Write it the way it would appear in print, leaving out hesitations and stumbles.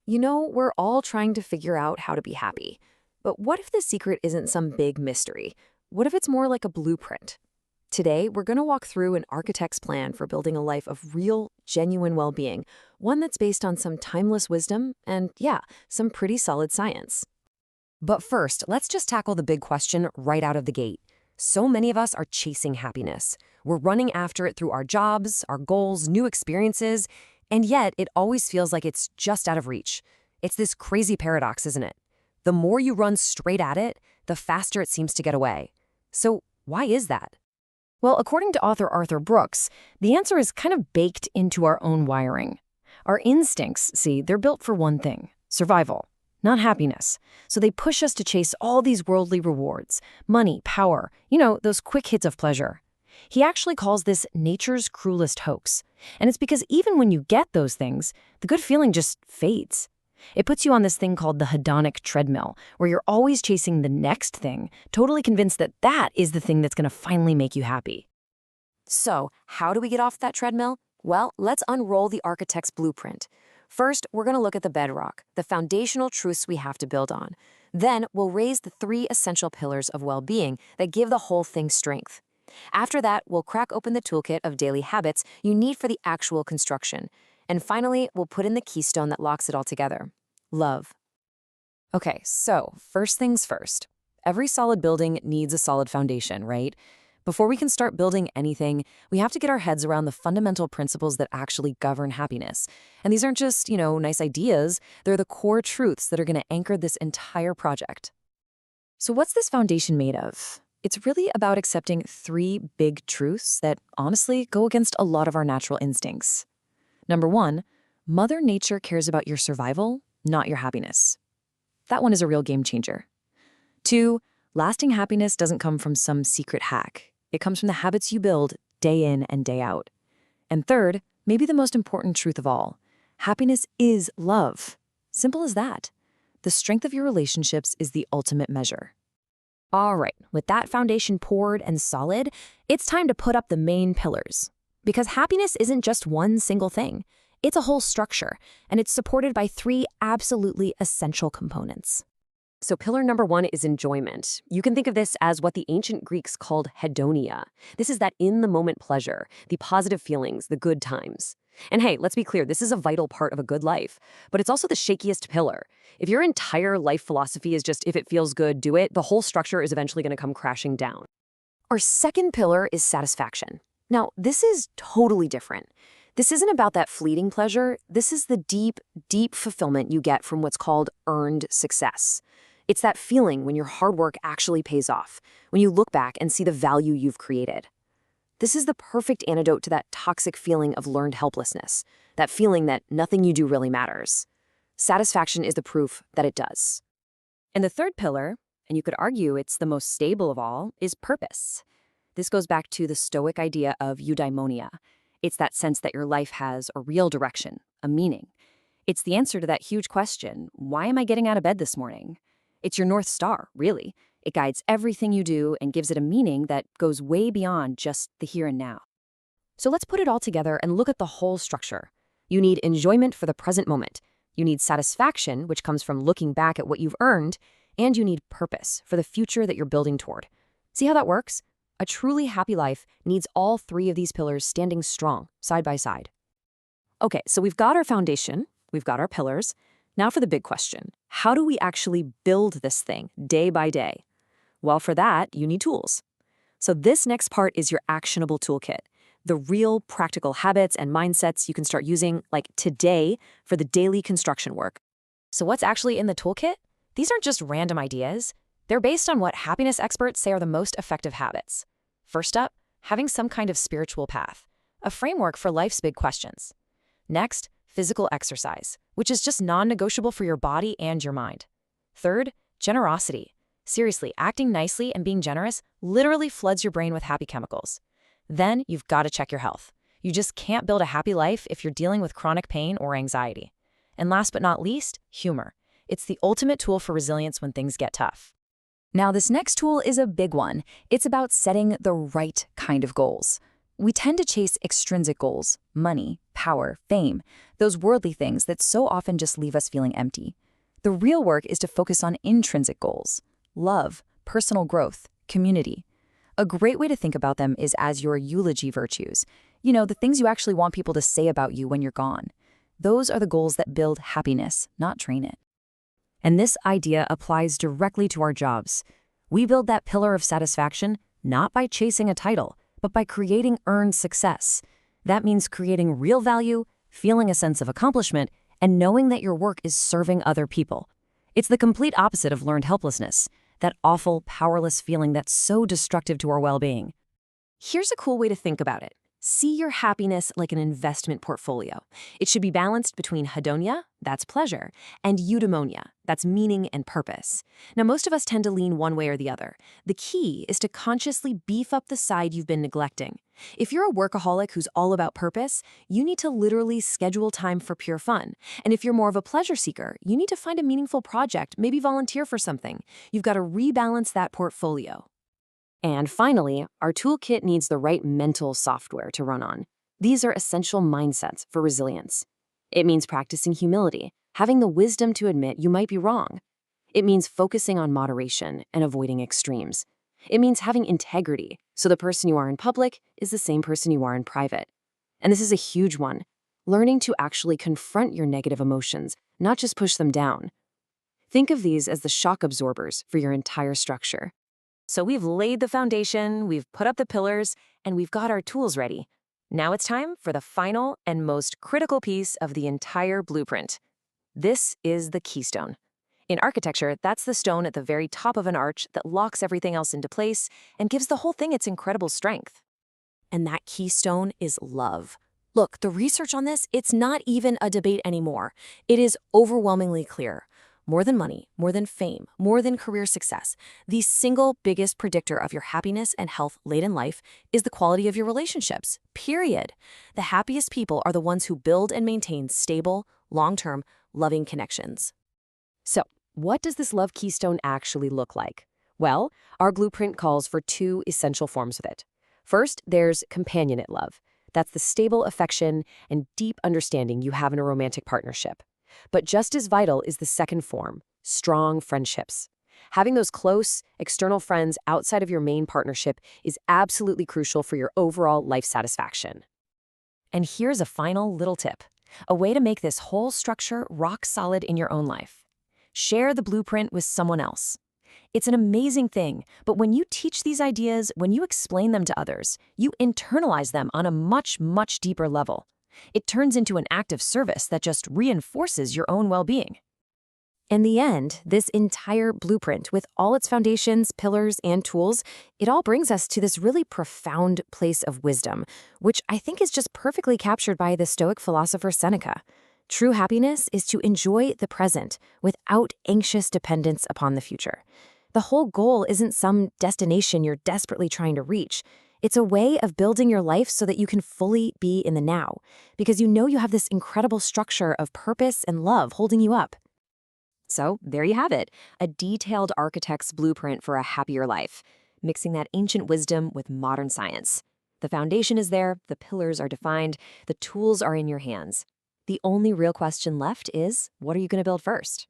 We're all trying to figure out how to be happy. But what if the secret isn't some big mystery? What if it's more like a blueprint? Today, we're going to walk through an architect's plan for building a life of real, genuine well-being, one that's based on some timeless wisdom and, yeah, some pretty solid science. But first, let's just tackle the big question right out of the gate. So many of us are chasing happiness. We're running after it through our jobs, our goals, new experiences, and yet it always feels like it's just out of reach. It's this crazy paradox, isn't it? The more you run straight at it, the faster it seems to get away. So why is that? Well, according to author Arthur Brooks, the answer is kind of baked into our own wiring. Our instincts, see, they're built for one thing: survival, not happiness. So they push us to chase all these worldly rewards, money, power, those quick hits of pleasure. He actually calls this nature's cruelest hoax. And it's because even when you get those things, the good feeling just fades. It puts you on this thing called the hedonic treadmill, where you're always chasing the next thing, totally convinced that that is the thing that's going to finally make you happy. So, how do we get off that treadmill? Well, let's unroll the architect's blueprint. First, we're going to look at the bedrock, the foundational truths we have to build on. Then, we'll raise the 3 essential pillars of well-being that give the whole thing strength. After that, we'll crack open the toolkit of daily habits you need for the actual construction. And finally, we'll put in the keystone that locks it all together: love. Okay, so first things first. Every solid building needs a solid foundation, right? Before we can start building anything, we have to get our heads around the fundamental principles that actually govern happiness. And these aren't just, nice ideas. They're the core truths that are going to anchor this entire project. So what's this foundation made of? It's really about accepting 3 big truths that honestly go against a lot of our natural instincts. Number 1, Mother Nature cares about your survival, not your happiness. That one is a real game changer. 2, lasting happiness doesn't come from some secret hack. It comes from the habits you build day in and day out. And 3rd, maybe the most important truth of all, happiness is love. Simple as that. The strength of your relationships is the ultimate measure. All right, with that foundation poured and solid, it's time to put up the main pillars. Because happiness isn't just one single thing. It's a whole structure, and it's supported by 3 absolutely essential components. So pillar number 1 is enjoyment. You can think of this as what the ancient Greeks called hedonia. This is that in-the-moment pleasure, the positive feelings, the good times. And hey, let's be clear, this is a vital part of a good life, but it's also the shakiest pillar. If your entire life philosophy is just if it feels good, do it, the whole structure is eventually going to come crashing down. Our second pillar is satisfaction. Now, this is totally different. This isn't about that fleeting pleasure. This is the deep, deep fulfillment you get from what's called earned success. It's that feeling when your hard work actually pays off, when you look back and see the value you've created. This is the perfect antidote to that toxic feeling of learned helplessness, that feeling that nothing you do really matters. Satisfaction is the proof that it does. And the 3rd pillar, and you could argue it's the most stable of all, is purpose. This goes back to the Stoic idea of eudaimonia. It's that sense that your life has a real direction, a meaning. It's the answer to that huge question, why am I getting out of bed this morning? It's your North Star, really. It guides everything you do and gives it a meaning that goes way beyond just the here and now. So let's put it all together and look at the whole structure. You need enjoyment for the present moment. You need satisfaction, which comes from looking back at what you've earned. And you need purpose for the future that you're building toward. See how that works? A truly happy life needs all 3 of these pillars standing strong, side by side. Okay, so we've got our foundation, we've got our pillars. Now for the big question. How do we actually build this thing day by day? Well, for that, you need tools. So this next part is your actionable toolkit, the real practical habits and mindsets you can start using like today for the daily construction work. So what's actually in the toolkit? These aren't just random ideas. They're based on what happiness experts say are the most effective habits. First up, having some kind of spiritual path, a framework for life's big questions. Next, physical exercise, which is just non-negotiable for your body and your mind. Third, generosity. Seriously, acting nicely and being generous literally floods your brain with happy chemicals. Then you've got to check your health. You just can't build a happy life if you're dealing with chronic pain or anxiety. And last but not least, humor. It's the ultimate tool for resilience when things get tough. Now, this next tool is a big one. It's about setting the right kind of goals. We tend to chase extrinsic goals, money, power, fame, those worldly things that so often just leave us feeling empty. The real work is to focus on intrinsic goals: love, personal growth, community. A great way to think about them is as your eulogy virtues. The things you actually want people to say about you when you're gone. Those are the goals that build happiness, not drain it. And this idea applies directly to our jobs. We build that pillar of satisfaction not by chasing a title, but by creating earned success. That means creating real value, feeling a sense of accomplishment, and knowing that your work is serving other people. It's the complete opposite of learned helplessness, that awful, powerless feeling that's so destructive to our well-being. Here's a cool way to think about it. See your happiness like an investment portfolio. It should be balanced between hedonia, that's pleasure, and eudaimonia, that's meaning and purpose. Now, most of us tend to lean one way or the other. The key is to consciously beef up the side you've been neglecting. If you're a workaholic who's all about purpose, you need to literally schedule time for pure fun. And if you're more of a pleasure seeker, you need to find a meaningful project, maybe volunteer for something. You've got to rebalance that portfolio. And finally, our toolkit needs the right mental software to run on. These are essential mindsets for resilience. It means practicing humility, having the wisdom to admit you might be wrong. It means focusing on moderation and avoiding extremes. It means having integrity, so the person you are in public is the same person you are in private. And this is a huge one, learning to actually confront your negative emotions, not just push them down. Think of these as the shock absorbers for your entire structure. So we've laid the foundation, we've put up the pillars, and we've got our tools ready. Now it's time for the final and most critical piece of the entire blueprint. This is the keystone. In architecture, that's the stone at the very top of an arch that locks everything else into place and gives the whole thing its incredible strength. And that keystone is love. Look, the research on this, it's not even a debate anymore. It is overwhelmingly clear. More than money, more than fame, more than career success, the single biggest predictor of your happiness and health late in life is the quality of your relationships, period. The happiest people are the ones who build and maintain stable, long-term, loving connections. So, what does this love keystone actually look like? Well, our blueprint calls for two essential forms of it. First, there's companionate love. That's the stable affection and deep understanding you have in a romantic partnership. But just as vital is the second form, strong friendships. Having those close, external friends outside of your main partnership is absolutely crucial for your overall life satisfaction. And here's a final little tip, a way to make this whole structure rock solid in your own life. Share the blueprint with someone else. It's an amazing thing, but when you teach these ideas, when you explain them to others, you internalize them on a much, much deeper level. It turns into an act of service that just reinforces your own well-being. In the end, this entire blueprint, with all its foundations, pillars, and tools, it all brings us to this really profound place of wisdom, which I think is just perfectly captured by the Stoic philosopher Seneca. True happiness is to enjoy the present without anxious dependence upon the future. The whole goal isn't some destination you're desperately trying to reach. It's a way of building your life so that you can fully be in the now, because you know you have this incredible structure of purpose and love holding you up. So there you have it, a detailed architect's blueprint for a happier life, mixing that ancient wisdom with modern science. The foundation is there, the pillars are defined, the tools are in your hands. The only real question left is, what are you going to build first?